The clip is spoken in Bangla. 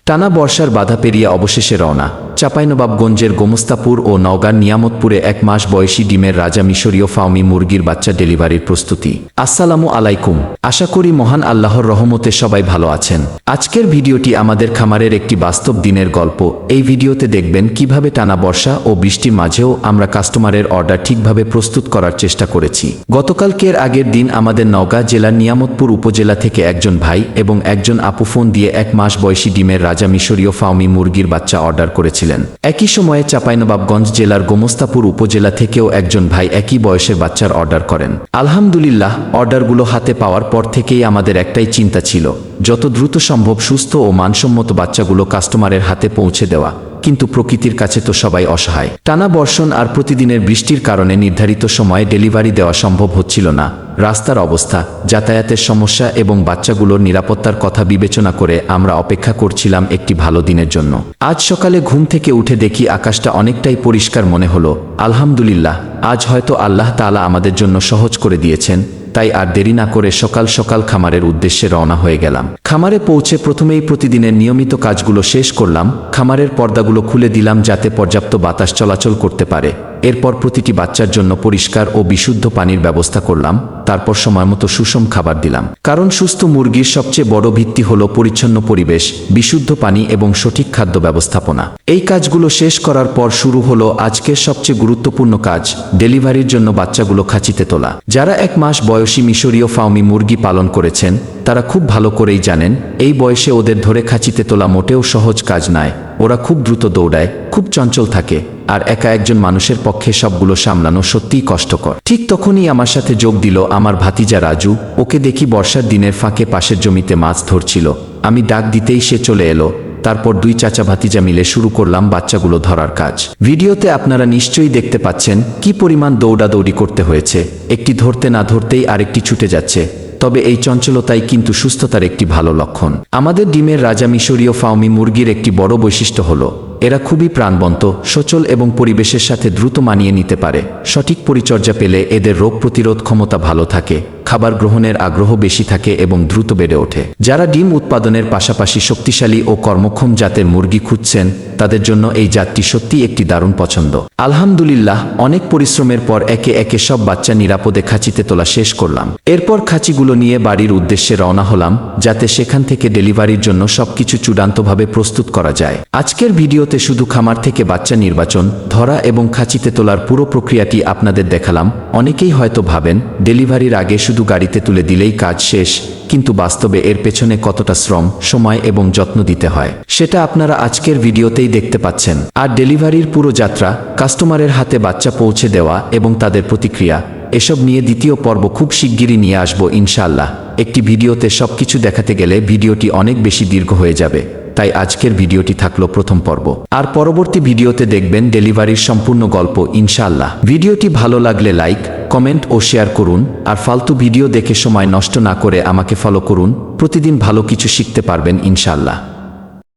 টানা বর্ষার বাধা পেরিয়ে অবশেষে রওনা চাঁপাইনবাবগঞ্জের গোমস্তাপুর ও নওগাঁর নিয়ামতপুরে 1 মাস বয়সী ডিমের রাজা মিশরীয় ফাউমি মুরগির বাচ্চা ডেলিভারির প্রস্তুতি। আসসালামু আলাইকুম, আশা করি মহান আল্লাহর রহমতে সবাই ভালো আছেন। আজকের ভিডিওটি আমাদের খামারের একটি বাস্তব দিনের গল্প। এই ভিডিওতে দেখবেন কিভাবে টানা বর্ষা ও বৃষ্টির মাঝেও আমরা কাস্টমারের অর্ডার ঠিকভাবে প্রস্তুত করার চেষ্টা করেছি। গতকালকের আগের দিন আমাদের নওগাঁ জেলার নিয়ামতপুর উপজেলা থেকে একজন ভাই এবং একজন আপু ফোন দিয়ে 1 মাস বয়সী ডিমের রাজা মিশরীয় ফাউমি মুরগির বাচ্চা অর্ডার করেছিলেন। একই সময়ে চাঁপাইনবাবগঞ্জ জেলার গোমস্তাপুর উপজেলা থেকেও একজন ভাই একই বয়সের বাচ্চার অর্ডার করেন। আলহামদুলিল্লাহ, অর্ডারগুলো হাতে পাওয়ার পর থেকেই আমাদের একটাই চিন্তা ছিল, যত দ্রুত সম্ভব সুস্থ ও মানসম্মত বাচ্চাগুলো কাস্টমারের হাতে পৌঁছে দেওয়া। কিন্তু প্রকৃতির কাছে তো সবাই অসহায়। টানা বর্ষণ আর প্রতিদিনের বৃষ্টির কারণে নির্ধারিত সময়ে ডেলিভারি দেওয়া সম্ভব হচ্ছিল না। রাস্তার অবস্থা, যাতায়াতের সমস্যা এবং বাচ্চাগুলোর নিরাপত্তার কথা বিবেচনা করে আমরা অপেক্ষা করছিলাম একটি ভালো দিনের জন্য। আজ সকালে ঘুম থেকে উঠে দেখি আকাশটা অনেকটাই পরিষ্কার মনে হলো। আলহামদুলিল্লাহ, আজ হয়তো আল্লাহ তাআলা আমাদের জন্য সহজ করে দিয়েছেন। তাই আর দেরি না করে সকাল সকাল খামারের উদ্দেশ্যে রওনা হয়ে গেলাম। খামারে পৌঁছে প্রথমেই প্রতিদিনের নিয়মিত কাজগুলো শেষ করলাম। খামারের পর্দাগুলো খুলে দিলাম যাতে পর্যাপ্ত বাতাস চলাচল করতে পারে। এরপর প্রতিটি বাচ্চার জন্য পরিষ্কার ও বিশুদ্ধ পানির ব্যবস্থা করলাম। তারপর সময়মতো সুষম খাবার দিলাম, কারণ সুস্থ মুরগির সবচেয়ে বড় ভিত্তি হলো পরিচ্ছন্ন পরিবেশ, বিশুদ্ধ পানি এবং সঠিক খাদ্য ব্যবস্থাপনা। এই কাজগুলো শেষ করার পর শুরু হলো আজকের সবচেয়ে গুরুত্বপূর্ণ কাজ, ডেলিভারির জন্য বাচ্চাগুলো খাঁচিতে তোলা। যারা 1 মাস বয়সী মিশরীয় ফাউমি মুরগি পালন করেছেন তারা খুব ভালো করেই জানেন, এই বয়সে ওদের ধরে খাঁচিতে তোলা মোটেও সহজ কাজ নয়। ওরা খুব দ্রুত দৌড়ায়, খুব চঞ্চল থাকে, আর একা একজন মানুষের পক্ষে সবগুলো সামলানো সত্যিই কষ্টকর। ঠিক তখনই আমার সাথে যোগ দিল আমার ভাতিজা রাজু। ওকে দেখি বর্ষার দিনের ফাঁকে পাশের জমিতে মাছ ধরছিল। আমি ডাক দিতেই সে চলে এলো। তারপর 2 চাচা ভাতিজা মিলে শুরু করলাম বাচ্চাগুলো ধরার কাজ। ভিডিওতে আপনারা নিশ্চয়ই দেখতে পাচ্ছেন কি পরিমাণ দৌড়াদৌড়ি করতে হয়েছে। একটি ধরতে না ধরতেই আরেকটি ছুটে যাচ্ছে। তবে এই চঞ্চলতাই কিন্তু সুস্থতার একটি ভালো লক্ষণ। আমাদের ডিমের রাজা মিশরীয় ফাউমি মুরগির একটি বড় বৈশিষ্ট্য হলো এরা খুবই প্রাণবন্ত, সচল এবং পরিবেশের সাথে দ্রুত মানিয়ে নিতে পারে। সঠিক পরিচর্যা পেলে এদের রোগ প্রতিরোধ ক্ষমতা ভালো থাকে, খাবার গ্রহণের আগ্রহ বেশি থাকে এবং দ্রুত বেড়ে ওঠে। যারা ডিম উৎপাদনের পাশাপাশি শক্তিশালী ও কর্মক্ষম জাতের মুরগি খুঁজছেন তাদের জন্য এই জাতটি সত্যি একটি দারুণ পছন্দ। আলহামদুলিল্লাহ, অনেক পরিশ্রমের পর একে একে সব বাচ্চা নিরাপদে খাঁচিতে তোলা শেষ করলাম। এরপর খাঁচিগুলো নিয়ে বাড়ির উদ্দেশ্যে রওনা হলাম, যাতে সেখান থেকে ডেলিভারির জন্য সবকিছু চূড়ান্তভাবে প্রস্তুত করা যায়। আজকের ভিডিওতে শুধু খামার থেকে বাচ্চা নির্বাচন, ধরা এবং খাঁচিতে তোলার পুরো প্রক্রিয়াটি আপনাদের দেখালাম। অনেকেই হয়তো ভাবেন ডেলিভারির আগে শুধু গাড়িতে তুলে দিলেই কাজ শেষ, কিন্তু বাস্তবে এর পেছনে কতটা শ্রম, সময় এবং যত্ন দিতে হয় সেটা আপনারা আজকের ভিডিওতেই দেখতে পাচ্ছেন। আর ডেলিভারির পুরো যাত্রা, কাস্টমারের হাতে বাচ্চা পৌঁছে দেওয়া এবং তাদের প্রতিক্রিয়া, এসব নিয়ে দ্বিতীয় পর্ব খুব শিগগিরই নিয়ে আসবো ইনশাআল্লাহ। একটি ভিডিওতে সবকিছু দেখাতে গেলে ভিডিওটি অনেক বেশি দীর্ঘ হয়ে যাবে, তাই আজকের ভিডিওটি থাকলো প্রথম পর্ব। আর পরবর্তী ভিডিওতে দেখবেন ডেলিভারির সম্পূর্ণ গল্প ইনশাআল্লাহ। ভিডিওটি ভালো লাগলে লাইক, কমেন্ট ও শেয়ার করুন। আর ফালতু ভিডিও দেখে সময় নষ্ট না করে আমাকে ফলো করুন। প্রতিদিন ভালো কিছু শিখতে পারবেন ইনশাআল্লাহ।